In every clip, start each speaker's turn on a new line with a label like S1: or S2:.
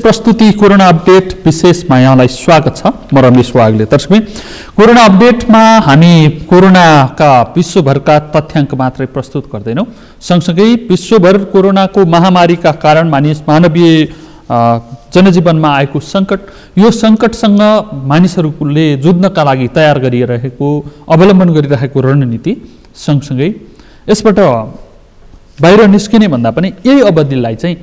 S1: प्रस्तुति corona update विशेषमा यहाँलाई स्वागत छ। म रमेश वाग्ले। दर्शकबिन, कोरोना अपडेटमा हामी कोरोनाका विश्वभरका तथ्याङ्क मात्रै प्रस्तुत गर्दैनौँ। सँगसँगै विश्वभर कोरोनाको महामारीका कारण मानवीय जनजीवनमा आएको सङ्कट, यो सङ्कटसँग मानिसहरूले जुझ्नका लागि तयार गरिरहेको अवलम्बन गरिरहेको रणनीति, सँगसँगै यसबाट बाहिर निस्किने भन्दा पनि यही अवधिलाई चाहिँ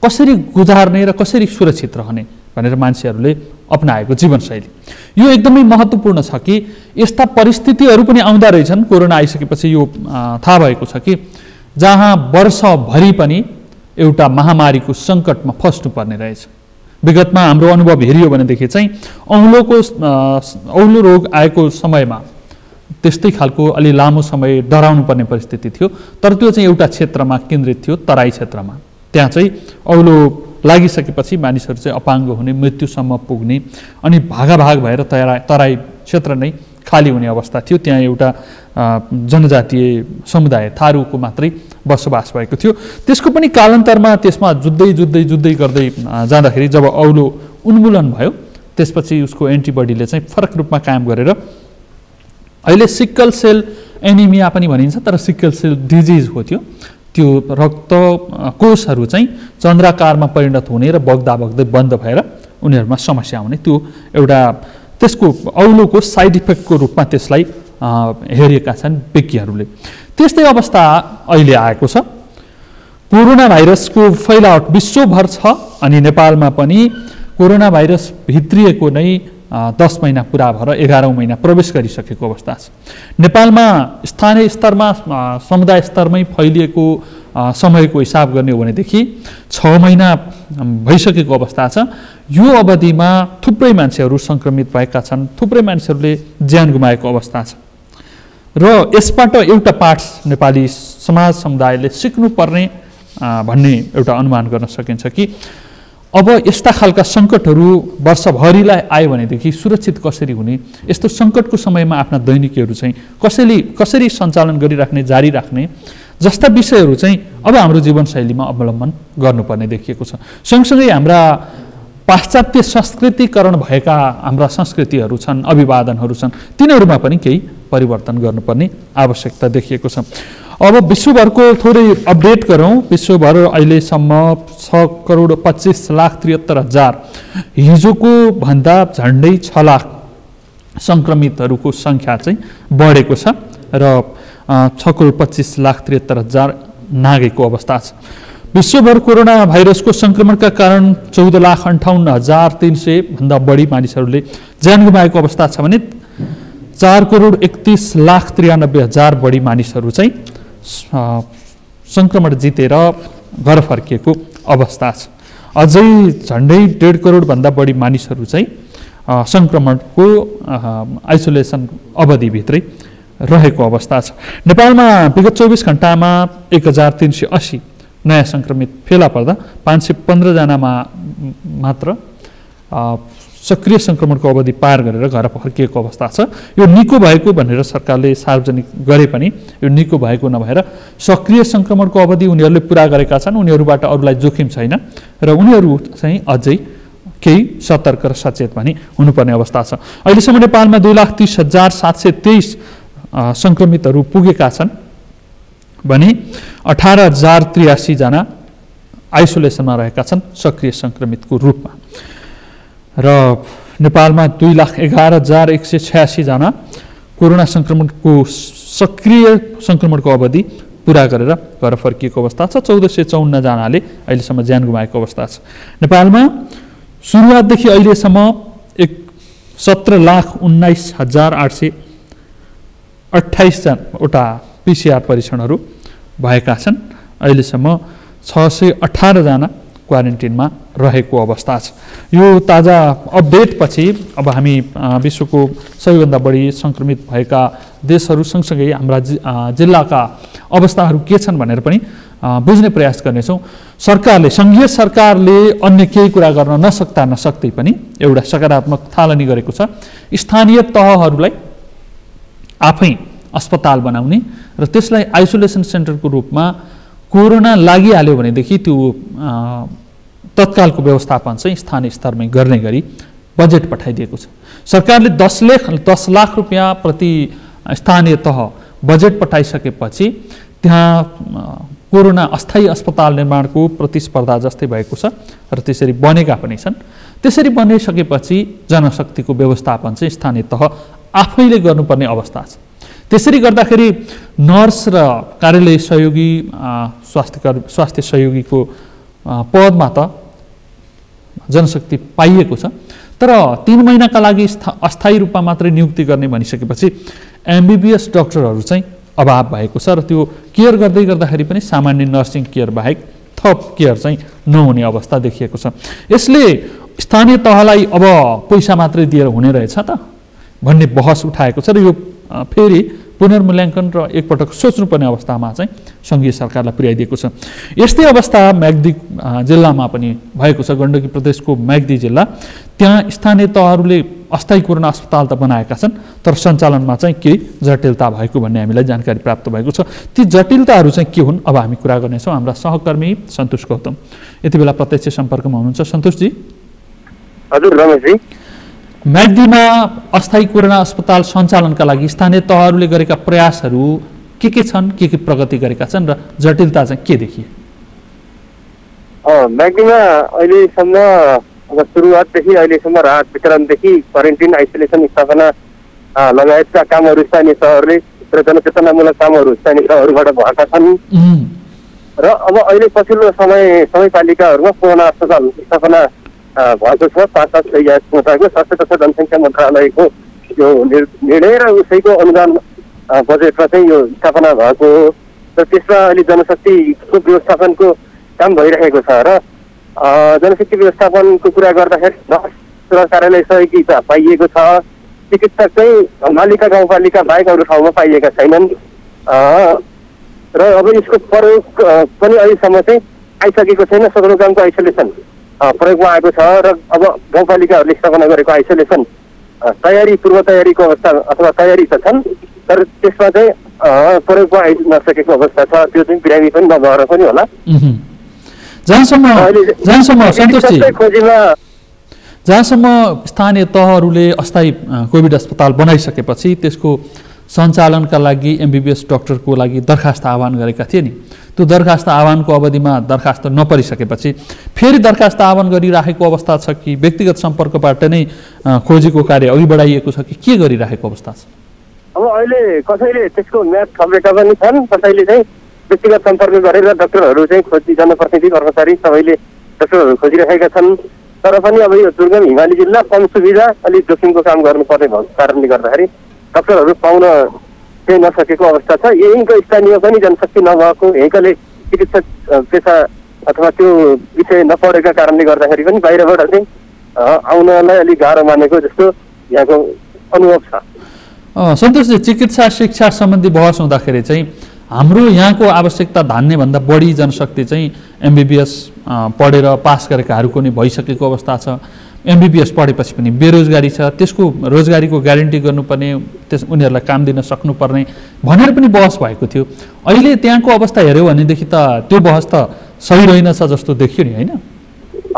S1: कसरी गुजार्ने र कसरी सुरक्षित रहने भनेर मान्छेहरूले अपनाएको जीवनशैली, यो एकदमै महत्त्वपूर्ण छ कि यस्ता परिस्थितिहरू पनि आउँदा रहेछन्। कोरोना आइसकेपछि यो थाहा भएको छ कि जहाँ वर्षभरि पनि एउटा महामारीको सङ्कटमा फस्नुपर्ने रहेछ। विगतमा हाम्रो अनुभव हेरियो भनेदेखि चाहिँ औलो रोग आएको समयमा त्यस्तै खालको अलि लामो समय डराउनु पर्ने परिस्थिति थियो। तर त्यो चाहिँ एउटा क्षेत्रमा केन्द्रित थियो, तराई क्षेत्रमा। त्यहाँ चाहिँ औलो लागिसकेपछि मानिसहरू चाहिँ अपाङ्ग हुने, मृत्युसम्म पुग्ने अनि भागाभाग भएर तराई क्षेत्र नै खाली हुने अवस्था थियो। त्यहाँ एउटा जनजातीय समुदाय थारूको मात्रै बसोबास भएको थियो। त्यसको पनि कालान्तरमा त्यसमा जुत्दै गर्दै जाँदाखेरि जब औलो उन्मूलन भयो, त्यसपछि उसको एन्टिबडीले चाहिँ फरक रूपमा काम गरेर अहिले सिक्कल सेल एनिमिया पनि भनिन्छ, तर सिक्कल सेल डिजिज हो त्यो रक्त कोषहरू चाहिँ चन्द्राकारमा परिणत हुने र बग्दा बन्द भएर उनीहरूमा समस्या आउने, त्यो एउटा त्यसको औलोको साइड इफेक्टको रूपमा त्यसलाई हेरेका छन् विज्ञहरूले। त्यस्तै अवस्था अहिले आएको छ। कोरोना भाइरसको फैलावट विश्वभर छ अनि नेपालमा पनि कोरोना भाइरस भित्रिएको नै 10 महिना पुरा भएर 11औं महिना प्रवेश गरिसकेको अवस्था छ। नेपालमा स्थानीय स्तरमा समुदाय स्तरमै फैलिएको समयको हिसाब गर्ने हो भनेदेखि 6 महिना भइसकेको अवस्था छ। यो अवधिमा थुप्रै मान्छेहरू सङ्क्रमित भएका छन्, थुप्रै मान्छेहरूले ज्यान गुमाएको अवस्था छ र यसबाट एउटा पाठ नेपाली समाज समुदायले सिक्नुपर्ने भन्ने एउटा अनुमान गर्न सकिन्छ कि अब यस्ता खालका सङ्कटहरू वर्षभरिलाई आयो भनेदेखि सुरक्षित कसरी हुने, यस्तो सङ्कटको समयमा आफ्ना दैनिकीहरू चाहिँ कसरी सञ्चालन गरिराख्ने, जारी राख्ने जस्ता विषयहरू चाहिँ अब हाम्रो जीवनशैलीमा अवलम्बन गर्नुपर्ने देखिएको छ। सँगसँगै हाम्रा पाश्चात्य संस्कृतिकरण भएका हाम्रा संस्कृतिहरू छन्, अभिवादनहरू छन्, तिनीहरूमा पनि केही परिवर्तन गर्नुपर्ने आवश्यकता देखिएको छ। अब विश्वभरको थोरै अपडेट गरौँ। विश्वभर अहिलेसम्म 6,25,73,000 हिजोको भन्दा झन्डै 6 लाख सङ्क्रमितहरूको सङ्ख्या चाहिँ बढेको छ र 6,25,73,000 नागेको अवस्था छ। विश्वभर कोरोना भाइरसको सङ्क्रमणका कारण 14,58,300 भन्दा बढी मानिसहरूले ज्यान गुमाएको अवस्था छ भने 4,31,93,000 बढी मानिसहरू चाहिँ सङ्क्रमण जितेर घर फर्किएको अवस्था छ। अझै झन्डै 1.5 करोड भन्दा बढी मानिसहरू चाहिँ सङ्क्रमणको आइसोलेसन अवधिभित्रै रहेको अवस्था छ। नेपालमा विगत 24 घण्टामा 1,380 नयाँ सङ्क्रमित फेला पर्दा 515 जनामा मात्र सक्रिय सङ्क्रमणको अवधि पार गरेर घर फर्किएको अवस्था छ। यो निको भएको भनेर सरकारले सार्वजनिक गरे पनि यो निको भएको नभएर सक्रिय सङ्क्रमणको अवधि उनीहरूले पुरा गरेका छन्। उनीहरूबाट अरूलाई जोखिम छैन र उनीहरू चाहिँ अझै केही सतर्क र सचेत पनि हुनुपर्ने अवस्था छ। अहिलेसम्म नेपालमा 2,30,723 सङ्क्रमितहरू पुगेका छन् भने 18,083 जना आइसोलेसनमा रहेका छन् सक्रिय सङ्क्रमितको रूपमा र नेपालमा 2,11,186 जना कोरोना सङ्क्रमणको सक्रिय सङ्क्रमणको अवधि पुरा गरेर घर फर्किएको अवस्था छ। 1,454 जनाले अहिलेसम्म ज्यान गुमाएको अवस्था छ। नेपालमा सुरुवातदेखि अहिलेसम्म 17,19,828 वटा PCR परीक्षणहरू भएका छन्। अहिलेसम्म 618 जना क्वारेन्टिनमा रहेको अवस्था छ। यो ताजा अपडेट पछि अब हामी विश्वको सबैभन्दा बढी सङ्क्रमित भएका देशहरू सँगसँगै हाम्रा जिल्लाका अवस्थाहरू के छन् भनेर पनि बुझ्ने प्रयास गर्नेछौँ। सङ्घीय सरकारले अन्य केही कुरा गर्न नसक्दै पनि एउटा सकारात्मक थालनी गरेको छ। स्थानीय तहहरूलाई आफै अस्पताल बनाउने र त्यसलाई आइसोलेसन सेन्टरको रूपमा कोरोना लागिहाल्यो भनेदेखि त्यो तत्कालको व्यवस्थापन चाहिँ स्थानीय स्तरमै गर्ने गरी बजेट पठाइदिएको छ। सरकारले 10 लाख रुपियाँ प्रति स्थानीय तह बजेट पठाइसकेपछि त्यहाँ कोरोना अस्थायी अस्पताल निर्माणको प्रतिस्पर्धा जस्तै भएको छ र त्यसरी बनेका पनि छन्। त्यसरी बनिसकेपछि जनशक्तिको व्यवस्थापन चाहिँ स्थानीय तह आफैले गर्नुपर्ने अवस्था छ। त्यसरी गर्दाखेरि नर्स र कार्यालय सहयोगी स्वास्थ्य सहयोगीको पदमा त जनशक्ति पाइएको छ, तर 3 महिनाका लागि अस्थायी रूपमा मात्रै नियुक्ति गर्ने भनिसकेपछि एमबीबीएस डाक्टरहरू चाहिँ अभाव भएको छ र त्यो केयर गर्दै गर्दाखेरि पनि सामान्य नर्सिङ केयर बाहेक थप केयर चाहिँ नहुने अवस्था देखिएको छ। यसले स्थानीय तहलाई अब पैसा मात्रै दिएर हुने रहेछ त भन्ने बहस उठाएको छ र यो फेरि पुनर्मूल्याङ्कन र एकपटक सोच्नुपर्ने अवस्थामा चाहिँ सङ्घीय सरकारलाई पुर्याइदिएको छ। यस्तै अवस्था म्याग्दी जिल्लामा पनि भएको छ। गण्डकी प्रदेशको म्याग्दी जिल्ला, त्यहाँ स्थानीय तहहरूले अस्थायी कोरोना अस्पताल त बनाएका छन्, तर सञ्चालनमा चाहिँ केही जटिलता भएको भन्ने हामीलाई जानकारी प्राप्त भएको छ। ती जटिलताहरू चाहिँ के हुन् अब हामी कुरा गर्नेछौँ। हाम्रा सहकर्मी सन्तोष गौतम यति बेला प्रत्यक्ष सम्पर्कमा हुनुहुन्छ। सन्तोषजी।
S2: हजुर रमेशजी।
S1: म्याग्दीमा अस्थायी कोरोना अस्पताल सञ्चालनका लागि स्थानीय तहहरूले गरेका प्रयासहरू के छन्, के प्रगति गरेका छन् र जटिलता चाहिँ के देखिए?
S2: म्याग्दीमा अहिलेसम्म सुरुवातदेखि अहिलेसम्म राहत वितरणदेखि क्वारेन्टाइन आइसोलेसन स्थापना लगायतका कामहरू स्थानीय तहहरूले र जनचेतनामूलक कामहरू स्थानीय तहहरूबाट भएका छन् र अब अहिले पछिल्लो समयपालिकाहरूमा कोरोना अस्पताल स्थापना भएको छ। 5 क्षमताको स्वास्थ्य तथा जनसङ्ख्या मन्त्रालयको यो निर्णय र उसैको अनुदान बजेटमा चाहिँ यो स्थापना भएको र त्यसमा अहिले जनशक्तिको व्यवस्थापनको काम भइरहेको छ र जनशक्ति व्यवस्थापनको कुरा गर्दाखेरि नर्स र कार्यालय सहयोगी पाइएको छ। चिकित्सक चाहिँ मालिका गाउँपालिका बाहेक अरू ठाउँमा पाइएका छैनन् र अब यसको प्रयोग पनि अहिलेसम्म चाहिँ आइसकेको छैन। सदरमुकामको आइसोलेसन प्रयोगमा आएको छ र अब गाउँपालिकाहरूले स्थापना गरेको आइसोलेसन पूर्व तयारीको अवस्था अथवा तयारी त छन्, तर त्यसमा चाहिँ प्रयोगमा आइ नसकेको अवस्था छ। त्यो चाहिँ बिरामी पनि नभएर पनि होला।
S1: जहाँसम्म स्थानीय तहहरूले अस्थायी कोभिड अस्पताल बनाइसकेपछि त्यसको सञ्चालनका लागि एमबीबीएस डाक्टरको लागि दरखास्त आह्वान गरेका थिए नि, त्यो दरखास्त आह्वानको अवधिमा दरखास्त नपरिसकेपछि फेरि दरखास्त आह्वान गरिराखेको अवस्था छ कि व्यक्तिगत सम्पर्कबाट नै खोजीको कार्य अघि बढाइएको छ कि के गरिराखेको अवस्था छ?
S2: अब अहिले कसैले त्यसको म्याद थपेका पनि छन्, कसैले चाहिँ व्यक्तिगत सम्पर्क गरेर डाक्टरहरू चाहिँ खोजी, जनप्रतिनिधि कर्मचारी सबैले डाक्टरहरू खोजिरहेका छन्। तर पनि अब यो दुर्गम हिमाली जिल्ला कम सुविधा अलिक जोखिमको काम गर्नुपर्ने भएको कारणले गर्दाखेरि डाक्टरहरू पाउन चाहिँ नसकेको अवस्था छ। यहीँको स्थानीय पनि जनशक्ति नभएको, यहीँकाले चिकित्सक पेसा अथवा त्यो विषय नपढेका कारणले गर्दाखेरि पनि बाहिरबाट चाहिँ आउनलाई अलिक गाह्रो मानेको जस्तो यहाँको अनुभव छ।
S1: सन्तोषजी, चिकित्सा शिक्षा सम्बन्धी बहस हुँदाखेरि चाहिँ हाम्रो यहाँको आवश्यकता धान्नेभन्दा बढी जनशक्ति चाहिँ एमबीबीएस पढेर पास गरेकाहरूको नै भइसकेको अवस्था छ। एमबीबीएस पढेपछि पनि बेरोजगारी छ, त्यसको रोजगारीको ग्यारेन्टी गर्नुपर्ने, उनीहरूलाई काम दिन सक्नुपर्ने भनेर पनि बहस भएको थियो। अहिले त्यहाँको अवस्था हेऱ्यो भनेदेखि त त्यो बहस त सही रहेनछ जस्तो देखियो नि, होइन?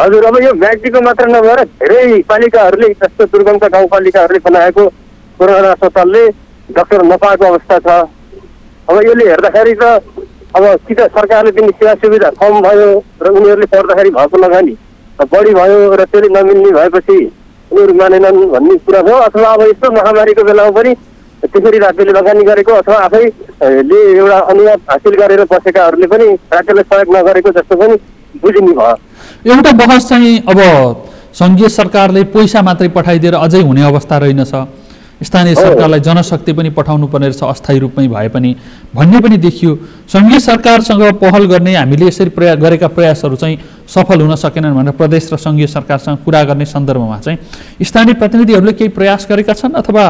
S2: हजुर, अब यो म्याग्दीको मात्र नभएर धेरै पालिकाहरूले जस्तो दुर्गमका गाउँपालिकाहरूले बनाएको कोरोना अस्पतालले डाक्टर नपाएको अवस्था छ। अब यसले हेर्दाखेरि त अब कि त सरकारले दिने सेवा सुविधा कम भयो र उनीहरूले पढ्दाखेरि भएको लगानी बढी भयो र त्यसले नमिल्ने भएपछि उनीहरू मानेनन् भन्ने कुरा भयो, अथवा अब यस्तो महामारीको बेलामा पनि त्यसरी राज्यले लगानी गरेको अथवा आफैले एउटा अनुवाद हासिल गरेर बसेकाहरूले पनि राज्यलाई सहयोग नगरेको जस्तो पनि बुझिने भयो।
S1: एउटा बहस चाहिँ अब सङ्घीय सरकारले पैसा मात्रै पठाइदिएर अझै हुने अवस्था रहेनछ, स्थानीय सरकारलाई जनशक्ति पनि पठाउनु पर्ने रहेछ अस्थायी रूपमै भए पनि भन्ने पनि देखियो। सङ्घीय सरकारसँग पहल गर्ने, हामीले यसरी गरेका प्रयासहरू चाहिँ सफल हुन सकेनन् भनेर प्रदेश र सङ्घीय सरकारसँग कुरा गर्ने सन्दर्भमा चाहिँ स्थानीय प्रतिनिधिहरूले केही प्रयास गरेका छन् अथवा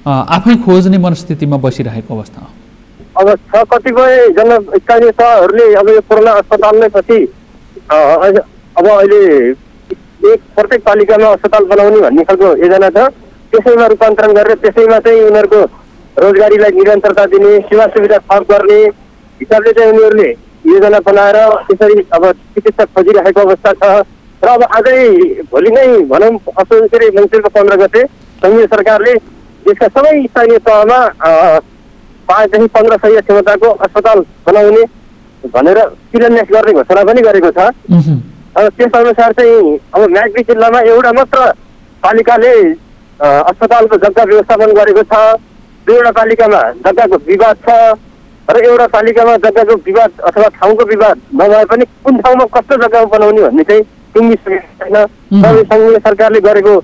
S1: आफै खोज्ने मनस्थितिमा बसिरहेको अवस्था हो?
S2: अब छ कतिपय स्थानीय तहहरूले अब यो कोरोना अस्पताललाई पछि अब अहिले प्रत्येक पालिकामा अस्पताल बनाउने भन्ने खालको योजना छ। त्यसैमा रूपान्तरण गरेर त्यसैमा चाहिँ उनीहरूको रोजगारीलाई निरन्तरता दिने, सेवा सुविधा थप गर्ने हिसाबले चाहिँ उनीहरूले योजना बनाएर त्यसरी अब चिकित्सक खोजिरहेको अवस्था छ। र अब आजै भोलि नै भनौँ मङ्सिरको 15 गते सङ्घीय सरकारले देशका सबै स्थानीय तहमा 5 देखि 15 सय क्षमताको अस्पताल बनाउने भनेर शिलान्यास गर्ने घोषणा पनि गरेको छ। त्यस अनुसार चाहिँ अब म्याग्दी जिल्लामा एउटा मात्र पालिकाले अस्पतालको जग्गा व्यवस्थापन गरेको छ, 2वटा पालिकामा जग्गाको विवाद छ र एउटा पालिकामा जग्गाको विवाद अथवा ठाउँको विवाद नभए पनि कुन ठाउँमा कस्तो जग्गामा बनाउने भन्ने चाहिँ टुङ्गी छैन। सबै सङ्घीय सरकारले गरेको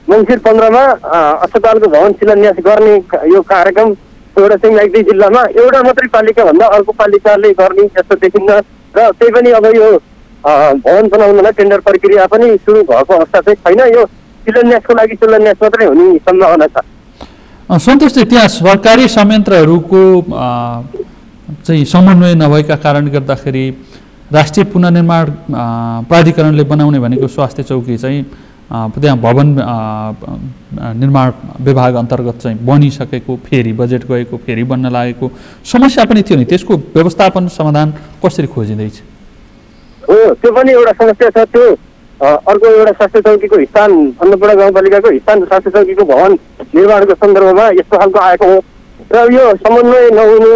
S2: मङ्सिर 15 मा अस्पतालको भवन शिलान्यास गर्ने यो कार्यक्रम एउटा चाहिँ म्याग्दी जिल्लामा एउटा मात्रै पालिका भन्दा अर्को पालिकाले गर्ने जस्तो देखिन्न र त्यही पनि अब यो भवन बनाउनलाई टेन्डर प्रक्रिया पनि सुरु भएको अवस्था चाहिँ छैन। यो शिलान्यासको लागि शिलान्यास मात्रै हुने सम्भावना छ।
S1: सन्तोषजी, त्यहाँ सरकारी संयन्त्रहरूको चाहिँ समन्वय नभएका कारणले गर्दाखेरि राष्ट्रिय पुनर्निर्माण प्राधिकरणले बनाउने भनेको स्वास्थ्य चौकी चाहिँ त्यहाँ भवन निर्माण विभाग अन्तर्गत चाहिँ बनिसकेको, फेरि बजेट गएको, फेरि बन्न लागेको समस्या पनि थियो नि, त्यसको व्यवस्थापन समाधान कसरी खोजिँदैछ?
S2: हो, त्यो पनि एउटा समस्या छ। त्यो अर्को एउटा स्वास्थ्य चौकीको स्थान अन्नपूर्ण गाउँपालिकाको स्थान स्वास्थ्य चौकीको भवन निर्माणको सन्दर्भमा यस्तो खालको आएको हो र यो समन्वय नहुनु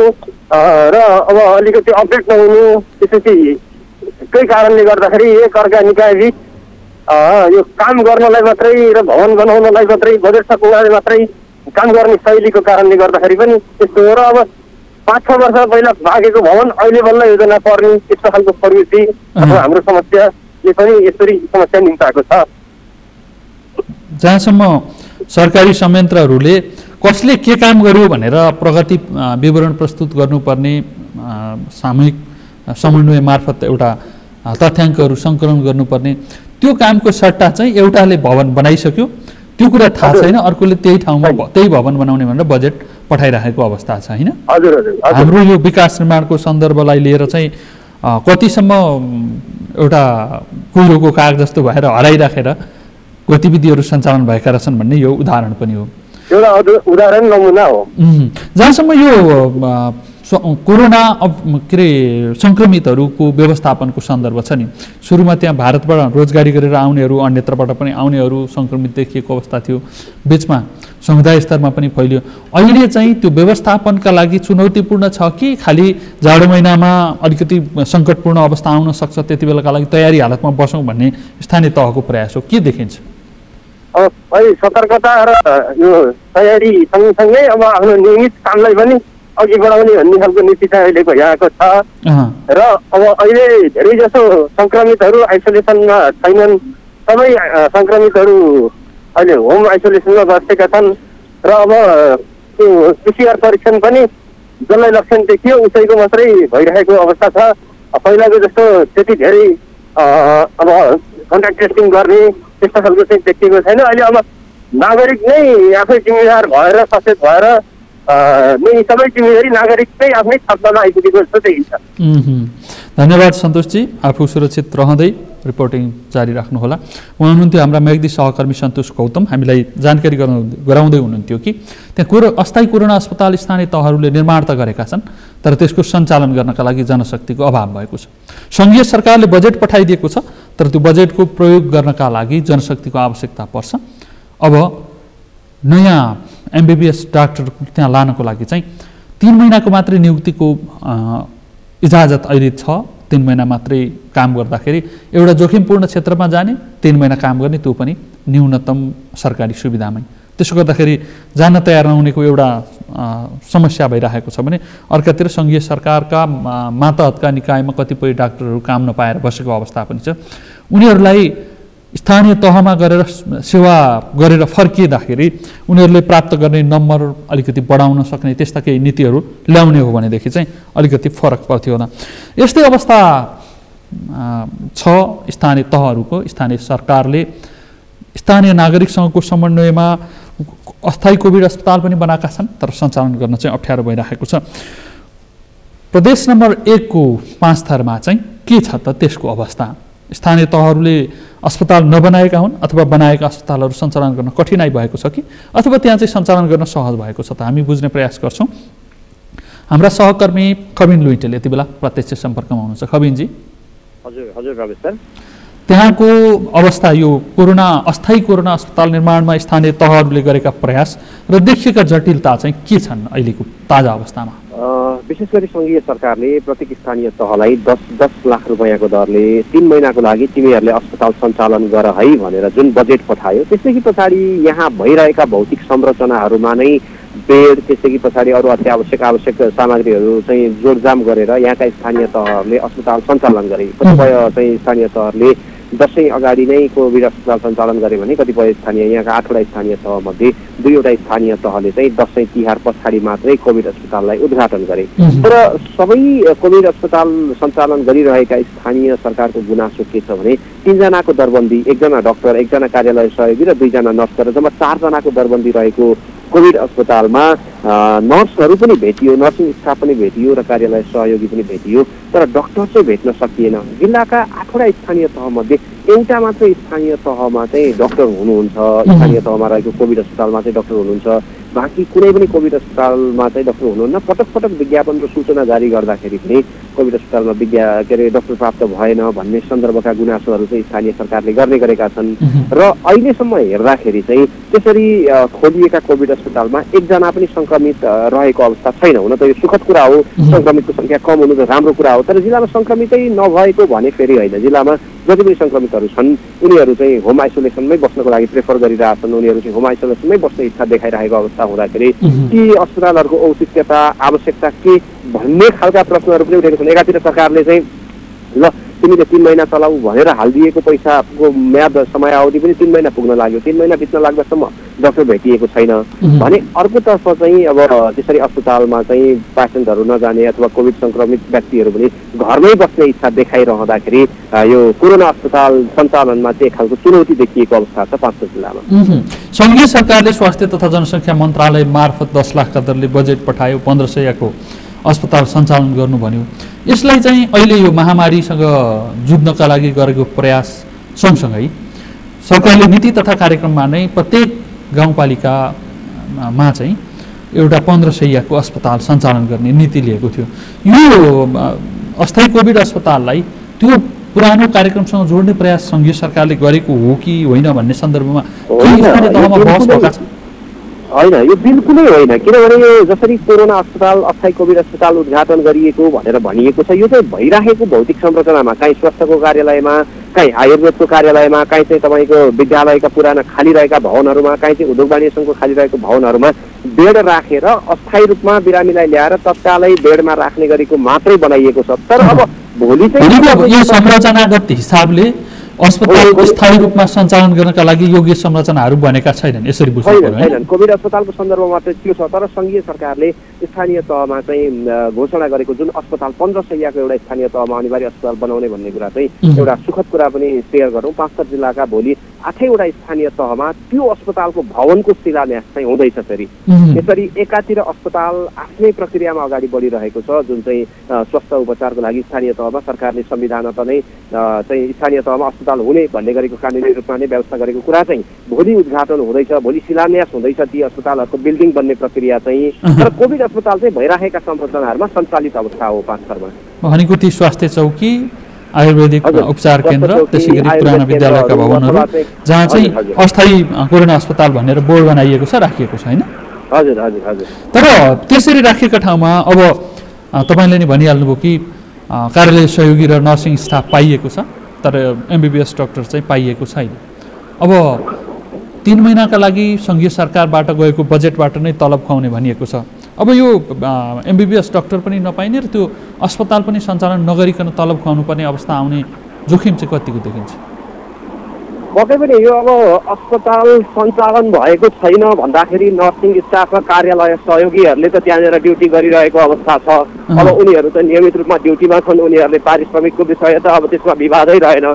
S2: र अब अलिकति अपडेट नहुनु, त्यसपछि केही कारणले गर्दाखेरि एक अर्का निकायबीच यो काम गर्नलाई मात्रै र भवन बनाउनलाई मात्रै बजेट सकुनाले मात्रै काम गर्ने शैलीको कारणले गर्दाखेरि पनि त्यस्तो हो। र अब 5-6 वर्ष पहिला भागेको भवन अहिले बल्ल योजना पर्ने त्यस्तो खालको प्रवृत्ति अथवा हाम्रो समस्याले पनि यसरी समस्या निम्ताएको छ।
S1: जहाँसम्म सरकारी संयन्त्रहरूले कसले के काम गर्यो भनेर प्रगति विवरण प्रस्तुत गर्नुपर्ने सामूहिक समन्वय मार्फत एउटा तथ्याङ्कहरू सङ्कलन गर्नुपर्ने त्यो कामको सट्टा चाहिँ एउटाले भवन बनाइसक्यो, त्यो कुरा थाहा छैन, अर्कोले त्यही ठाउँमा त्यही भवन बनाउने भनेर बजेट पठाइराखेको अवस्था छ होइन। हाम्रो यो विकास निर्माणको सन्दर्भलाई लिएर चाहिँ कतिसम्म एउटा कुहिरोको काग जस्तो भएर हराइराखेर गतिविधिहरू सञ्चालन भएका रहेछन् भन्ने यो उदाहरण पनि हो,
S2: एउटा उदाहरण नमुना हो।
S1: जहाँसम्म यो कोरोना के अरे सङ्क्रमितहरूको व्यवस्थापनको सन्दर्भ छ नि, सुरुमा त्यहाँ भारतबाट रोजगारी गरेर आउनेहरू, अन्यत्रबाट पनि आउनेहरू सङ्क्रमित देखिएको अवस्था थियो, बिचमा समुदाय स्तरमा पनि फैलियो। अहिले चाहिँ त्यो व्यवस्थापनका लागि चुनौतीपूर्ण छ कि खालि जाडो महिनामा अलिकति सङ्कटपूर्ण अवस्था आउन सक्छ, त्यति बेलाका लागि तयारी हालतमा बसौँ भन्ने स्थानीय तहको प्रयास हो, के देखिन्छ?
S2: अब अहिले सतर्कता र यो तयारी सँगसँगै अब आफ्नो नियमित कामलाई पनि अघि बढाउने भन्ने खालको नीति चाहिँ अहिले भइरहेको छ र अब अहिले धेरै जसो सङ्क्रमितहरू आइसोलेसनमा छैनन्, सबै सङ्क्रमितहरू अहिले होम आइसोलेसनमा बसेका छन् र अब त्यो पिसिआर परीक्षण पनि जसलाई लक्षण देखियो उसैको मात्रै भइरहेको अवस्था छ। पहिलाको जस्तो त्यति धेरै अब कन्ट्याक्ट टेस्टिङ गर्ने त्यस्तो खालको चाहिँ देखिएको छैन। अहिले अब नागरिक नै आफै जिम्मेदार भएर सचेत भएर सबै जिम्मेदारी नागरिक चाहिँ आफ्नै छाप्दामा आइपुगेको जस्तो देखिन्छ।
S1: धन्यवाद सन्तोषजी, आफू सुरक्षित रहँदै रिपोर्टिङ जारी राख्नुहोला। उहाँ हुनुहुन्थ्यो हाम्रा म्याग्दी सहकर्मी सन्तोष गौतम। हामीलाई जानकारी गराउँदै हुनुहुन्थ्यो कि त्यहाँ अस्थायी कोरोना अस्पताल स्थानीय तहहरूले निर्माण त गरेका छन्, तर त्यसको सञ्चालन गर्नका लागि जनशक्तिको अभाव भएको छ। सङ्घीय सरकारले बजेट पठाइदिएको छ, तर त्यो बजेटको प्रयोग गर्नका लागि जनशक्तिको आवश्यकता पर्छ। अब नयाँ एमबिबिएस डाक्टर त्यहाँ लानको लागि चाहिँ 3 महिनाको मात्रै नियुक्तिको इजाजत अहिले छ। 3 महिना मात्रै काम गर्दाखेरि एउटा जोखिमपूर्ण क्षेत्रमा जाने, 3 महिना काम गर्ने, त्यो पनि न्यूनतम सरकारी सुविधामै। त्यसो गर्दाखेरि जान तयार नहुनेको एउटा समस्या भइरहेको छ भने अर्कातिर सङ्घीय सरकारका मातहतका निकायमा कतिपय डाक्टरहरू काम नपाएर बसेको अवस्था पनि छ। उनीहरूलाई स्थानीय तहमा गरेर सेवा गरेर फर्किँदाखेरि उनीहरूले प्राप्त गर्ने नम्बर अलिकति बढाउन सक्ने त्यस्ता केही नीतिहरू ल्याउने हो भनेदेखि चाहिँ अलिकति फरक पर्थ्यो होला। यस्तै अवस्था छ स्थानीय तहहरूको। स्थानीय सरकारले स्थानीय नागरिकसँगको समन्वयमा अस्थायी कोभिड अस्पताल पनि बनाएका छन्, तर सञ्चालन गर्न चाहिँ अप्ठ्यारो भइरहेको छ। प्रदेश नम्बर 1 को 5 थरमा चाहिँ के छ त त्यसको अवस्था? स्थानीय तहहरूले अस्पताल नबनाएका हुन् अथवा बनाएका अस्पतालहरू सञ्चालन गर्न कठिनाइ भएको छ कि अथवा त्यहाँ चाहिँ सञ्चालन गर्न सहज भएको छ त? हामी बुझ्ने प्रयास गर्छौँ। हाम्रा सहकर्मी खबिन लुइटेल यति बेला प्रत्यक्ष सम्पर्कमा हुनुहुन्छ। खबिनजी।
S2: हजुर हजुर रमेश सर।
S1: त्यहाँको अवस्था यो अस्थायी कोरोना अस्पताल निर्माणमा स्थानीय तहहरूले गरेका प्रयास र देखिएका जटिलता चाहिँ के छन् अहिलेको ताजा अवस्थामा?
S3: विशेष गरी सङ्घीय सरकारले प्रत्येक स्थानीय तहलाई 10 लाख रुपियाँको दरले 3 महिनाको लागि तिमीहरूले अस्पताल सञ्चालन गर है भनेर जुन बजेट पठायो, त्यसदेखि पछाडि यहाँ भइरहेका भौतिक संरचनाहरूमा नै बेड, त्यसदेखि पछाडि अरू आवश्यक सामग्रीहरू चाहिँ जोडजाम गरेर यहाँका स्थानीय तहहरूले अस्पताल सञ्चालन गरे। कतिपय चाहिँ स्थानीय तहहरूले दसैँ अगाडि नै कोभिड अस्पताल सञ्चालन गरे भने कतिपय स्थानीय यहाँका 8वटा स्थानीय तहमध्ये 2वटा स्थानीय तहले चाहिँ दसैँ तिहार पछाडि मात्रै कोभिड अस्पताललाई उद्घाटन गरे। तर सबै कोभिड अस्पताल सञ्चालन गरिरहेका स्थानीय सरकारको गुनासो के छ भने 3 जनाको दरबन्दी, 1 जना डाक्टर, 1 जना कार्यालय सहयोगी र 2 जना नर्स गरेर जम्मा 4 जनाको दरबन्दी रहेको कोभिड अस्पतालमा नर्सहरू पनि भेटियो, नर्सिङ स्टाफ पनि भेटियो र कार्यालय सहयोगी पनि भेटियो, तर डाक्टर चाहिँ भेट्न सकिएन। जिल्लाका 8वटा स्थानीय तहमध्ये एउटा मात्रै स्थानीय तहमा चाहिँ डाक्टर हुनुहुन्छ, स्थानीय तहमा रहेको कोभिड अस्पतालमा चाहिँ डाक्टर हुनुहुन्छ, बाँकी कुनै पनि कोभिड अस्पतालमा चाहिँ डाक्टर हुनुहुन्न। पटक विज्ञापन र सूचना जारी गर्दाखेरि पनि कोभिड अस्पतालमा डाक्टर प्राप्त भएन भन्ने सन्दर्भका गुनासोहरू चाहिँ स्थानीय सरकारले गर्ने गरेका छन्। र अहिलेसम्म हेर्दाखेरि चाहिँ त्यसरी खोलिएका कोभिड अस्पतालमा 1 जना पनि सङ्क्रमित रहेको अवस्था छैन। हुन त यो सुखद कुरा हो, सङ्क्रमितको सङ्ख्या कम हुनु त राम्रो कुरा हो, तर जिल्लामा सङ्क्रमितै नभएको भने फेरि होइन। जिल्लामा जति पनि सङ्क्रमितहरू छन् उनीहरू चाहिँ होम आइसोलेसनमै बस्नको लागि प्रेफर गरिरहेछन्, उनीहरू चाहिँ होम आइसोलेसनमै बस्ने इच्छा देखाइरहेको अवस्था हुँदाखेरि ती अस्पतालहरूको औचित्यता, आवश्यकता के भन्ने खालका प्रश्नहरू पनि उठेको छन्। एकातिर सरकारले चाहिँ ल तिमीले 3 महिना चलाऊ भनेर हालिदिएको पैसाको म्याद समयावधि पनि 3 महिना पुग्न लाग्यो, 3 महिना बित्न लाग्दासम्म डाक्टर भेटिएको छैन भने अर्कोतर्फ चाहिँ अब त्यसरी अस्पतालमा चाहिँ पेसेन्टहरू नजाने अथवा कोभिड सङ्क्रमित व्यक्तिहरू पनि घरमै बस्ने इच्छा देखाइरहँदाखेरि यो कोरोना अस्पताल सञ्चालनमा चाहिँ एक खालको चुनौती देखिएको अवस्था छ 5 जिल्लामा।
S1: सङ्घीय सरकारले स्वास्थ्य तथा जनसङ्ख्या मन्त्रालय मार्फत 10 लाखका दरले बजेट पठायो, 1500 अस्पताल सञ्चालन गर्नु भन्यो। यसलाई चाहिँ अहिले यो महामारीसँग जुझ्नका लागि गरेको प्रयास सँगसँगै सरकारले नीति तथा कार्यक्रममा नै प्रत्येक गाउँपालिकामा चाहिँ एउटा 1500 अस्पताल सञ्चालन गर्ने नीति लिएको थियो। यो अस्थायी कोभिड अस्पताललाई त्यो पुरानो कार्यक्रमसँग जोड्ने प्रयास सङ्घीय सरकारले गरेको हो कि होइन भन्ने सन्दर्भमा बहस भएका छन्?
S3: होइन, यो बिल्कुलै होइन। किनभने यो जसरी कोरोना अस्पताल, अस्थायी कोभिड अस्पताल उद्घाटन गरिएको भनेर भनिएको छ, यो चाहिँ भइराखेको भौतिक संरचनामा, काहीँ स्वास्थ्यको कार्यालयमा, काहीँ आयुर्वेदको कार्यालयमा, काहीँ चाहिँ तपाईँको विद्यालयका पुराना खाली रहेका भवनहरूमा, काहीँ चाहिँ उद्योग वाणिज्य सङ्घको खाली रहेको भवनहरूमा बेड राखेर अस्थायी रूपमा बिरामीलाई ल्याएर तत्कालै बेडमा राख्ने गरेको मात्रै बनाइएको छ। तर अब भोलि चाहिँ
S1: यो संरचनागत हिसाबले अस्पताल स्थायी रूपमा सञ्चालन गर्नका लागि योग्य संरचनाहरू बनेका छैनन्, यसरी बुझ्नु पर्यो
S3: हैन। कोभिड अस्पतालको सन्दर्भमा चाहिँ त्यो छ, तर सङ्घीय सरकारले स्थानीय तहमा चाहिँ घोषणा गरेको जुन अस्पताल 1500 एउटा स्थानीय तहमा अनिवार्य अस्पताल बनाउने भन्ने कुरा चाहिँ एउटा सुखद कुरा पनि सेयर गरौँ। 5 जिल्लाका भोलि 8वटा स्थानीय तहमा त्यो अस्पतालको भवनको शिलान्यास चाहिँ हुँदैछ। फेरि यसरी एकातिर अस्पताल आफ्नै प्रक्रियामा अगाडि बढिरहेको छ, जुन चाहिँ स्वास्थ्य उपचारको लागि स्थानीय तहमा सरकारले संविधानत नै चाहिँ स्थानीय तहमा अस्पताल हुने भन्ने गरेको कानुनी रूपमा नै व्यवस्था गरेको कुरा चाहिँ भोलि उद्घाटन हुँदैछ, भोलि शिलान्यास हुँदैछ ती अस्पतालहरूको बिल्डिङ बन्ने प्रक्रिया चाहिँ। तर कोभिड अस्पताल चाहिँ भइराखेका संरचनाहरूमा सञ्चालित अवस्था हो 5 थरमा।
S1: भनेको ती स्वास्थ्य चौकी, आयुर्वेदिक उपचार केन्द्र, त्यसैगरी पुराना विद्यालयका भवनहरू जहाँ चाहिँ अस्थायी कोरोना अस्पताल भनेर बोर्ड बनाइएको छ, राखिएको छ हैन?
S3: हजुर हजुर हजुर।
S1: तर त्यसरी राखिएका ठाउँमा अब तपाईँले नि भनिहाल्नुभयो कि कार्यालय सहयोगी र नर्सिङ स्टाफ पाइएको छ, तर एमबिबिएस डाक्टर चाहिँ पाइएको छैन। अब 3 महिनाका लागि सङ्घीय सरकारबाट गएको बजेटबाट नै तलब खुवाउने भनिएको छ। अब यो एमबिबिएस डाक्टर पनि नपाइने र त्यो अस्पताल पनि सञ्चालन नगरिकन तलब खुवाउनु पर्ने अवस्था आउने जोखिम चाहिँ कतिको देखिन्छ?
S3: पक्कै पनि यो अब अस्पताल सञ्चालन भएको छैन भन्दाखेरि नर्सिङ स्टाफ र कार्यालय सहयोगीहरूले त त्यहाँनिर ड्युटी गरिरहेको अवस्था छ। अब उनीहरू त नियमित रूपमा ड्युटीमा छन्, उनीहरूले पारिश्रमिकको विषय त अब त्यसमा विवादै रहेन।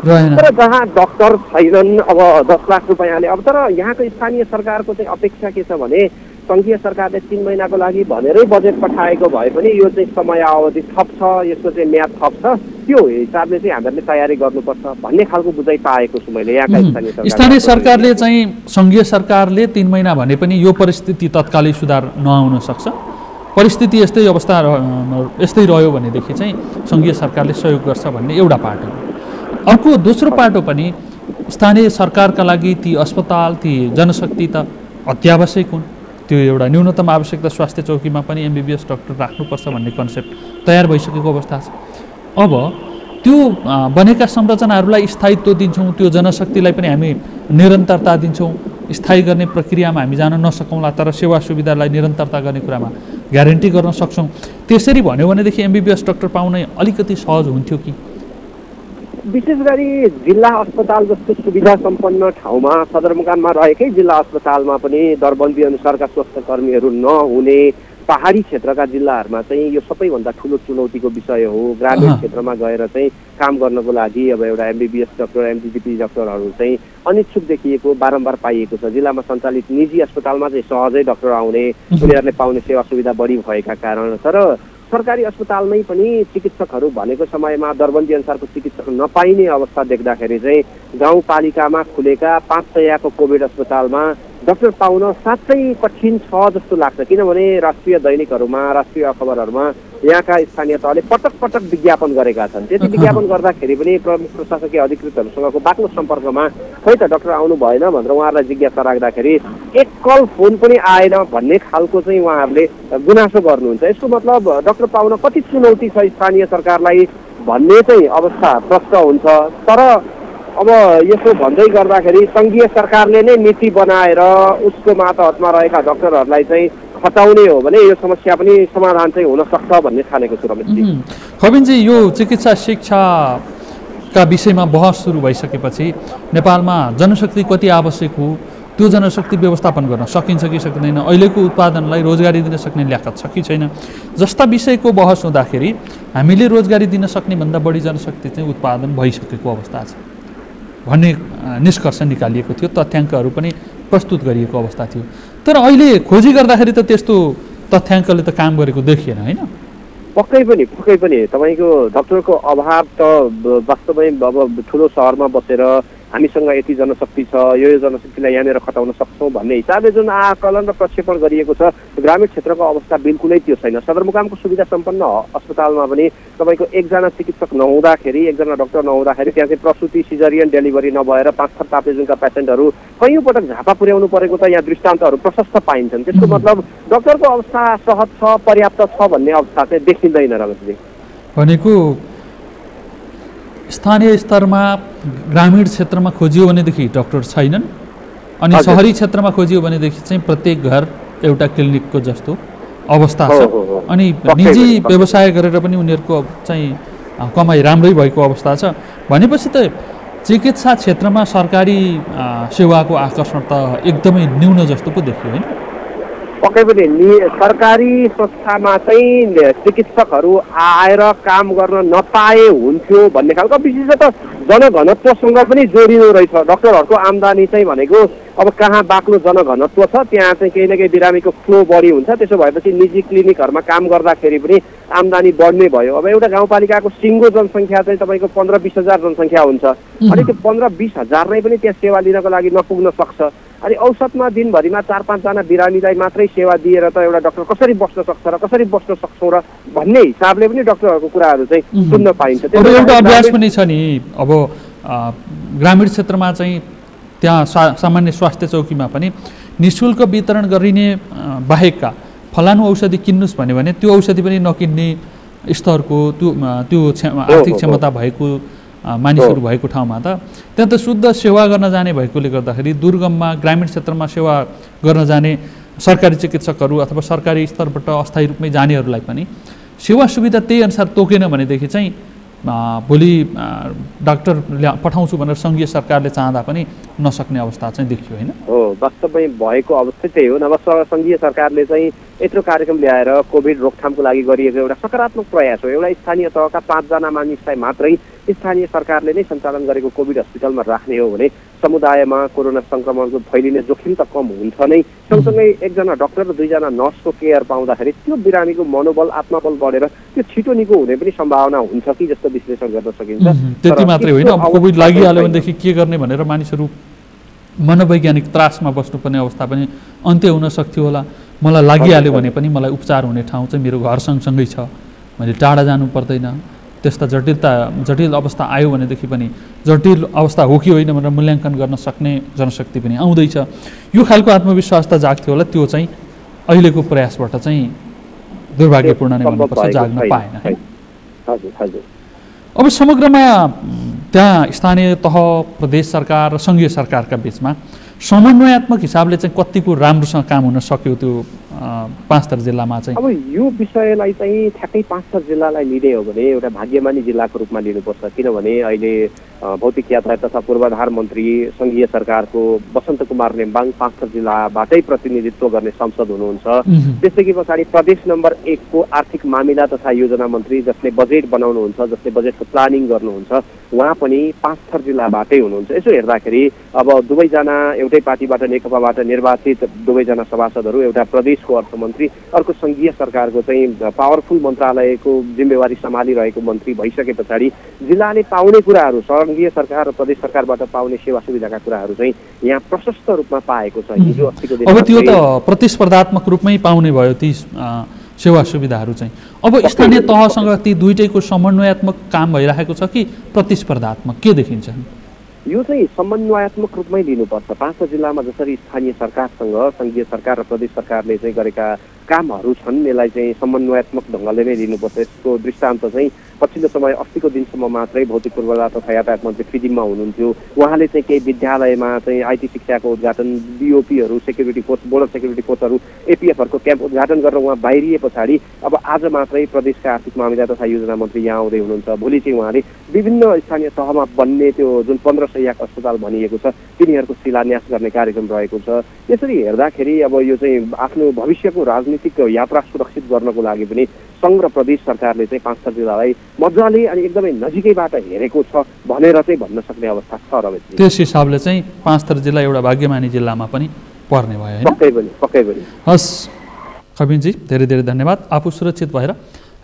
S3: तर जहाँ डाक्टर छैनन्, अब 10 लाख रुपियाँले, अब तर यहाँको स्थानीय सरकारको चाहिँ अपेक्षा के छ भने सङ्घीय सरकारले 3 महिनाको लागि भनेरै बजेट पठाएको भए पनि यो चाहिँ समयावधि थप छ, यसको चाहिँ म्याद थप छ, त्यो हिसाबले चाहिँ हामीहरूले तयारी गर्नुपर्छ भन्ने खालको बुझाइ पाएको छु मैले यहाँका
S1: स्थानीय सरकारले चाहिँ। सङ्घीय सरकारले 3 महिना भने पनि यो परिस्थिति तत्कालै सुधार नहुन सक्छ, परिस्थिति यस्तै अवस्था यस्तै रह्यो भनेदेखि चाहिँ सङ्घीय सरकारले सहयोग गर्छ भन्ने एउटा पार्ट हो। अर्को दोस्रो पाटो पनि स्थानीय सरकारका लागि ती अस्पताल ती जनशक्ति त अत्यावश्यक हुन्। त्यो एउटा न्यूनतम आवश्यकता स्वास्थ्य चौकीमा पनि एमबिबिएस डाक्टर राख्नुपर्छ भन्ने कन्सेप्ट तयार भइसकेको अवस्था छ। अब त्यो बनेका संरचनाहरूलाई स्थायित्व दिन्छौँ, त्यो जनशक्तिलाई पनि हामी निरन्तरता दिन्छौँ, स्थायी गर्ने प्रक्रियामा हामी जान नसकौँला तर सेवा सुविधालाई निरन्तरता गर्ने कुरामा ग्यारेन्टी गर्न सक्छौँ। त्यसरी भन्यो भनेदेखि एमबिबिएस डाक्टर पाउन अलिकति सहज हुन्थ्यो कि?
S3: विशेष गरी जिल्ला अस्पताल जस्तो सुविधा सम्पन्न ठाउँमा सदरमुकाममा रहेकै जिल्ला अस्पतालमा पनि दरबन्दी अनुसारका स्वास्थ्य कर्मीहरू नहुने पहाडी क्षेत्रका जिल्लाहरूमा चाहिँ यो सबैभन्दा ठुलो चुनौतीको विषय हो। ग्रामीण क्षेत्रमा गएर चाहिँ काम गर्नको लागि अब एउटा एमबिबिएस डाक्टर एमडिडिपी डाक्टरहरू चाहिँ अनिच्छुक देखिएको बारम्बार पाइएको छ। जिल्लामा सञ्चालित निजी अस्पतालमा चाहिँ सहजै डाक्टर आउने, उनीहरूले पाउने सेवा सुविधा बढी भएका कारण। तर सरकारी अस्पतालमै पनि चिकित्सकहरू भनेको समयमा दरबन्दी अनुसारको चिकित्सक नपाइने अवस्था देख्दाखेरि चाहिँ गाउँपालिकामा खुलेका 500 कोभिड अस्पतालमा डाक्टर पाउन साँच्चै कठिन छ जस्तो लाग्छ। किनभने राष्ट्रिय दैनिकहरूमा, राष्ट्रिय अखबारहरूमा यहाँका स्थानीय तहले पटक पटक विज्ञापन गरेका छन्। त्यति विज्ञापन गर्दाखेरि पनि प्रमुख प्रशासकीय अधिकृतहरूसँगको बाक्लो सम्पर्कमा खै त डाक्टर आउनु भएन भनेर उहाँहरूलाई जिज्ञासा राख्दाखेरि एक कल फोन पनि आएन भन्ने खालको चाहिँ उहाँहरूले गुनासो गर्नुहुन्छ। यसको मतलब डाक्टर पाउन कति चुनौती छ स्थानीय सरकारलाई भन्ने चाहिँ अवस्था प्रष्ट हुन्छ। तर अब यसो भन्दै गर्दाखेरि सङ्घीय सरकारले नै नीति बनाएर उसको मातहतमा रहेका डाक्टरहरूलाई चाहिँ खटाउने हो भने यो समस्या पनि समाधान चाहिँ हुन सक्छ भन्ने ठानेको छु रमेशजी।
S1: खबिनजी, यो चिकित्सा शिक्षाका विषयमा बहस सुरु भइसकेपछि नेपालमा जनशक्ति कति आवश्यक हो, त्यो जनशक्ति व्यवस्थापन गर्न सकिन्छ कि सक्दैन, अहिलेको उत्पादनलाई रोजगारी दिन सक्ने ल्याकत छ कि छैन जस्ता विषयको बहस हुँदाखेरि हामीले रोजगारी दिन सक्ने भन्दा बढी जनशक्ति चाहिँ उत्पादन भइसकेको अवस्था छ भन्ने निष्कर्ष निकालिएको थियो। तथ्याङ्कहरू पनि प्रस्तुत गरिएको अवस्था थियो। तर अहिले खोजी गर्दाखेरि त त्यस्तो तथ्याङ्कले त काम गरेको देखिएन, होइन?
S3: पक्कै पनि तपाईँको डाक्टरको अभाव त वास्तवमै अब ठुलो सहरमा बसेर हामीसँग यति जनशक्ति छ, यो जनशक्तिलाई यहाँनिर खटाउन सक्छौँ भन्ने हिसाबले जुन आकलन र प्रक्षेपण गरिएको छ, ग्रामीण क्षेत्रको अवस्था बिल्कुलै त्यो छैन। सदरमुकामको सुविधा सम्पन्न अस्पतालमा पनि तपाईँको एकजना चिकित्सक नहुँदाखेरि, एकजना डाक्टर नहुँदाखेरि त्यहाँ चाहिँ प्रसुति सिजरियन डेलिभरी नभएर 5 थर ताप्लेजुङका पेसेन्टहरू कैयौँ पटक झापा पुर्याउनु परेको त यहाँ दृष्टान्तहरू प्रशस्त पाइन्छन्। त्यसको मतलब डाक्टरको अवस्था सहज छ, पर्याप्त छ भन्ने अवस्था चाहिँ देखिँदैन रमेशजी।
S1: भनेको स्थानीय स्तरमा ग्रामीण क्षेत्रमा खोजियो भनेदेखि डाक्टर छैनन्, अनि सहरी क्षेत्रमा खोजियो भनेदेखि चाहिँ प्रत्येक घर एउटा क्लिनिकको जस्तो अवस्था छ। अनि निजी व्यवसाय गरेर पनि उनीहरूको चाहिँ कमाइ राम्रै भएको अवस्था छ भनेपछि त चिकित्सा क्षेत्रमा सरकारी सेवाको आकर्षण त एकदमै न्यून जस्तो पो देखियो, होइन?
S3: पक्कै पनि सरकारी संस्थामा चाहिँ चिकित्सकहरू आएर काम गर्न नपाए हुन्थ्यो भन्ने खालको विशेषतः जनघनत्वसँग पनि जोडिनु रहेछ। डाक्टरहरूको आम्दानी चाहिँ भनेको अब कहाँ बाक्लो जनघनत्व छ त्यहाँ चाहिँ केही न केही बिरामीको फ्लो बढी हुन्छ। त्यसो भएपछि निजी क्लिनिकहरूमा काम गर्दाखेरि पनि आम्दानी बढ्ने भयो। अब एउटा गाउँपालिकाको सिङ्गो जनसङ्ख्या चाहिँ तपाईँको 15-20 हजार जनसङ्ख्या हुन्छ। अनि त्यो 15-20 हजार नै पनि त्यहाँ सेवा लिनको लागि नपुग्न सक्छ। अनि औसतमा दिनभरिमा 4-5 जना बिरामीलाई मात्रै सेवा दिएर त एउटा डाक्टर कसरी बस्न सक्छ र कसरी बस्न सक्छौँ र भन्ने हिसाबले पनि डाक्टरहरूको कुराहरू चाहिँ सुन्न पाइन्छ।
S1: एउटा अभ्यास पनि छ नि, अब ग्रामीण क्षेत्रमा चाहिँ त्यहाँ सामान्य स्वास्थ्य चौकीमा पनि निःशुल्क वितरण गरिने बाहेकका फलानु औषधि किन्नुहोस् भन्यो भने त्यो औषधि पनि नकिन्ने स्तरको त्यो आर्थिक क्षमता भएको मानिसहरू भएको ठाउँमा त त्यहाँ त शुद्ध सेवा गर्न जाने भएकोले गर्दाखेरि दुर्गममा ग्रामीण क्षेत्रमा सेवा गर्न जाने सरकारी चिकित्सकहरू अथवा सरकारी स्तरबाट अस्थायी रूपमै जानेहरूलाई पनि सेवा सुविधा त्यही अनुसार तोकेन भनेदेखि चाहिँ भोलि डाक्टर पठाउँछु भनेर सङ्घीय सरकारले चाहँदा पनि नसक्ने अवस्था चाहिँ देखियो, होइन?
S3: हो, वास्तवमै भएको अवस्था त्यही हो। नभए सङ्घीय सरकारले चाहिँ यत्रो कार्यक्रम ल्याएर कोभिड रोकथामको लागि गरिएको एउटा सकारात्मक प्रयास हो। एउटा स्थानीय तहका 5 जना मानिसलाई मात्रै स्थानीय सरकारले नै सञ्चालन गरेको कोभिड हस्पिटलमा राख्ने हो भने समुदायमा कोरोना सङ्क्रमणको फैलिने जोखिम त कम हुन्छ नै। सँगसँगै एकजना डाक्टर र 2 जना नर्सको केयर पाउँदाखेरि त्यो बिरामीको मनोबल, आत्मबल बढेर त्यो छिटो निको हुने पनि सम्भावना हुन्छ कि जस्तो विश्लेषण गर्न सकिन्छ।
S1: त्यति मात्रै होइन, अब कोभिड लागिहाल्यो भनेदेखि के गर्ने भनेर मानिसहरू मनोवैज्ञानिक त्रासमा बस्नुपर्ने अवस्था पनि अन्त्य हुन सक्थ्यो होला। मलाई लागिहाल्यो भने पनि मलाई उपचार हुने ठाउँ चाहिँ मेरो घर सँगसँगै छ, मैले टाढा जानु पर्दैन, त्यस्ता जटिल अवस्था आयो भनेदेखि पनि जटिल अवस्था हो कि होइन भनेर मूल्याङ्कन गर्न सक्ने जनशक्ति पनि आउँदैछ। यो खालको आत्मविश्वास त जाग्थ्यो होला, त्यो चाहिँ अहिलेको प्रयासबाट चाहिँ दुर्भाग्यपूर्ण नै भन्नुपर्छ, जाग्न पाएन। अब समग्रमा त्यहाँ स्थानीय तह, प्रदेश सरकार र सङ्घीय सरकारका बिचमा समन्वयात्मक हिसाबले चाहिँ कतिको राम्रोसँग काम हुन सक्यो त्यो पाँचथर जिल्लामा चाहिँ?
S3: अब यो विषयलाई चाहिँ ठ्याक्कै पाँचथर जिल्लालाई लिने हो भने एउटा भाग्यमानी जिल्लाको रूपमा लिनुपर्छ, किनभने अहिले भौतिक यातायात तथा पूर्वाधार मन्त्री सङ्घीय सरकारको वसन्त कुमार नेम्बाङ पाँचथर जिल्लाबाटै प्रतिनिधित्व गर्ने संसद हुनुहुन्छ। त्यसदेखि पछाडि प्रदेश नम्बर 1 को आर्थिक मामिला तथा योजना मन्त्री जसले बजेट बनाउनुहुन्छ, जसले बजेटको प्लानिङ गर्नुहुन्छ, उहाँ पनि पाँचथर जिल्लाबाटै हुनुहुन्छ। यसो हेर्दाखेरि अब दुवैजना एउटै पार्टीबाट नेकपाबाट निर्वाचित दुवैजना सभासदहरू, एउटा प्रदेशको अर्थमन्त्री, अर्को सङ्घीय सरकारको चाहिँ पावरफुल मन्त्रालयको जिम्मेवारी सम्हालिरहेको मन्त्री भइसके पछाडि जिल्लाले पाउने कुराहरू, सङ्घीय सरकार र प्रदेश सरकारबाट पाउने सेवा सुविधाका कुराहरू चाहिँ यहाँ प्रशस्त रूपमा पाएको छ। हिजो अस्तिको दिन
S1: अब त्यो त प्रतिस्पर्धात्मक रूपमै पाउने भयो ती सेवा सुविधाहरू चाहिँ। अब स्थानीय तहसँग ती दुईटैको समन्वयात्मक काम भइरहेको छ कि प्रतिस्पर्धात्मक, के देखिन्छ?
S3: यो चाहिँ समन्वयात्मक रूपमै लिनुपर्छ। पाँच जिल्लामा जसरी स्थानीय सरकारसँग सङ्घीय सरकार र प्रदेश सरकारले चाहिँ गरेका कामहरू छन्, यसलाई चाहिँ समन्वयात्मक ढङ्गले नै लिनुपर्छ। यसको दृष्टान्त चाहिँ पछिल्लो समय अस्तिको दिनसम्म मात्रै भौतिक पूर्वाधार तथा यातायात मन्त्री फिदिममा हुनुहुन्थ्यो। उहाँले चाहिँ केही विद्यालयमा चाहिँ आइटी शिक्षाको उद्घाटन, बिओपीहरू, सेक्युरिटी फोर्स, बोर्डर सेक्युरिटी फोर्सहरू, एपिएफहरूको क्याम्प उद्घाटन गरेर उहाँ बाहिरिए पछाडि अब आज मात्रै प्रदेशका आर्थिक मामिला तथा योजना मन्त्री यहाँ आउँदै हुनुहुन्छ। भोलि चाहिँ उहाँले विभिन्न स्थानीय तहमा बन्ने त्यो जुन 15 शय्याको अस्पताल भनिएको छ तिनीहरूको शिलान्यास गर्ने कार्यक्रम रहेको छ। यसरी हेर्दाखेरि अब यो चाहिँ आफ्नो भविष्यको राजनीतिक यात्रा सुरक्षित गर्नको लागि पनि सङ्घ र प्रदेश सरकारले चाहिँ पाँचथर जिल्लालाई मजाले अनि एकदमै नजिकैबाट हेरेको छ भनेर चाहिँ भन्न सक्ने अवस्था छ। रमेशजी,
S1: त्यस हिसाबले चाहिँ पाँचथर जिल्ला एउटा भाग्यमानी जिल्लामा पनि पर्ने भयो होइन?
S3: पक्कै पनि।
S1: हस् खबिनजी, धेरै धेरै धन्यवाद। आफू सुरक्षित भएर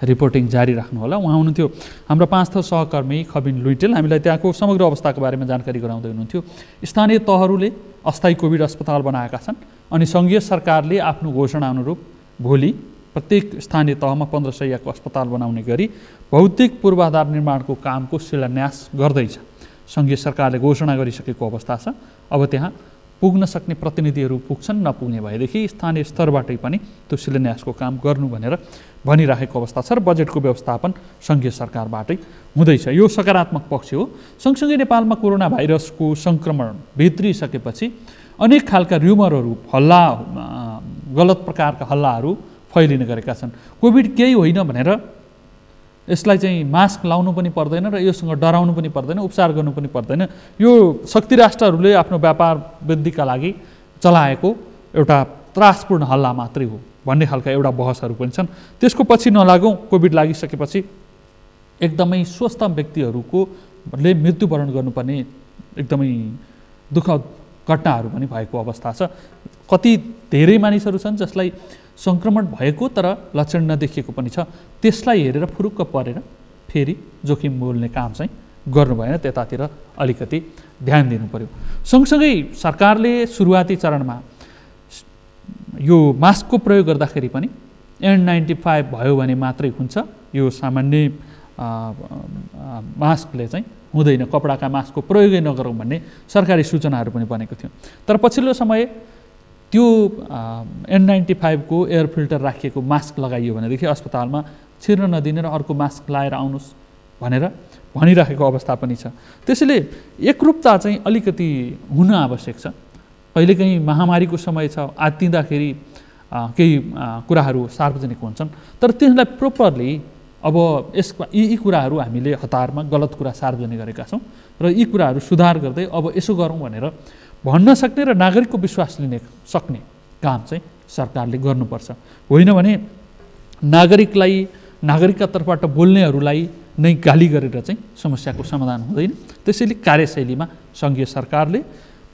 S1: रिपोर्टिङ जारी राख्नुहोला। उहाँ हुनुहुन्थ्यो हाम्रो पाँचथर सहकर्मी खबिन लुइटेल। हामीलाई त्यहाँको समग्र अवस्थाको बारेमा जानकारी गराउँदै हुनुहुन्थ्यो। स्थानीय तहहरूले अस्थायी कोभिड अस्पताल बनाएका छन् अनि सङ्घीय सरकारले आफ्नो घोषणा अनुरूप भोलि प्रत्येक स्थानीय तहमा 15 शय्याको अस्पताल बनाउने गरी भौतिक पूर्वाधार निर्माणको कामको शिलान्यास गर्दैछ। सङ्घीय सरकारले घोषणा गरिसकेको अवस्था छ। अब त्यहाँ पुग्न सक्ने प्रतिनिधिहरू पुग्छन्, नपुग्ने भएदेखि स्थानीय स्तरबाटै पनि त्यो शिलान्यासको काम गर्नु भनेर भनिरहेको अवस्था छ र बजेटको व्यवस्थापन सङ्घीय सरकारबाटै हुँदैछ। यो सकारात्मक पक्ष हो। सँगसँगै नेपालमा कोरोना भाइरसको सङ्क्रमण भित्रिसकेपछि अनेक खालका र्युमरहरू, हल्ला, गलत प्रकारका हल्लाहरू फैलिने गरेका छन्। कोभिड केही होइन भनेर यसलाई चाहिँ मास्क लाउनु पनि पर्दैन र योसँग डराउनु पनि पर्दैन, उपचार गर्नु पनि पर्दैन। यो शक्ति राष्ट्रहरूले आफ्नो व्यापार वृद्धिका लागि चलाएको एउटा त्रासपूर्ण हल्ला मात्रै हो भन्ने खालका एउटा बहसहरू पनि छन्। त्यसको पछि नलागौँ। कोभिड लागिसकेपछि एकदमै स्वस्थ व्यक्तिहरूले मृत्युवरण गर्नुपर्ने एकदमै दुःखद घटनाहरू पनि भएको अवस्था छ। कति धेरै मानिसहरू छन् जसलाई सङ्क्रमण भएको तर लक्षण नदेखिएको पनि छ। त्यसलाई हेरेर फुरुक्क परेर फेरि जोखिम मोल्ने काम चाहिँ गर्नु भएन। त्यतातिर अलिकति ध्यान दिनु पर्यो। सँगसँगै सरकारले सुरुवाती चरणमा यो मास्कको प्रयोग गर्दाखेरि पनि N95 भयो भने मात्रै हुन्छ, यो सामान्य मास्कले चाहिँ हुँदैन, कपडाका मास्कको प्रयोगै नगरौँ भन्ने सरकारी सूचनाहरू पनि बनेको थियो। तर पछिल्लो समय त्यो N95 को एयर फिल्टर राखिएको मास्क लगाइयो भनेदेखि अस्पतालमा छिर्न नदिने र अर्को मास्क लाएर आउनुहोस् भनेर भनिराखेको अवस्था पनि छ। त्यसैले एकरूपता चाहिँ अलिकति हुन आवश्यक छ। कहिलेकाहीँ महामारीको समय छ, आत्तिँदाखेरि केही कुराहरू सार्वजनिक हुन्छन्, तर त्यसलाई प्रोपरली अब यी कुराहरू हामीले हतारमा गलत कुरा सार्वजनिक गरेका छौँ र यी कुराहरू सुधार गर्दै अब यसो गरौँ भनेर भन्न सक्ने र नागरिकको विश्वास लिने सक्ने काम चाहिँ सरकारले गर्नुपर्छ। होइन भने नागरिकका तर्फबाट बोल्नेहरूलाई नै गाली गरेर चाहिँ समस्याको समाधान हुँदैन। त्यसैले कार्यशैलीमा सङ्घीय सरकारले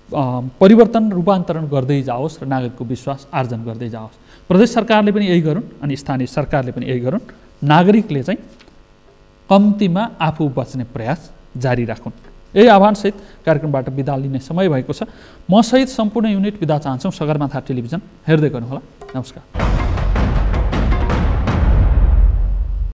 S1: परिवर्तन, रूपान्तरण गर्दै जाओस् र नागरिकको विश्वास आर्जन गर्दै जाओस्। प्रदेश सरकारले पनि यही गरून् अनि स्थानीय सरकारले पनि यही गरून्। नागरिकले चाहिँ कम्तीमा आफू बच्ने प्रयास जारी राखुन्। यही आह्वानसहित कार्यक्रमबाट बिदा लिने समय भएको छ। म सहित सम्पूर्ण युनिट बिदा चाहन्छौँ। सगरमाथा टेलिभिजन हेर्दै गर्नुहोला। नमस्कार।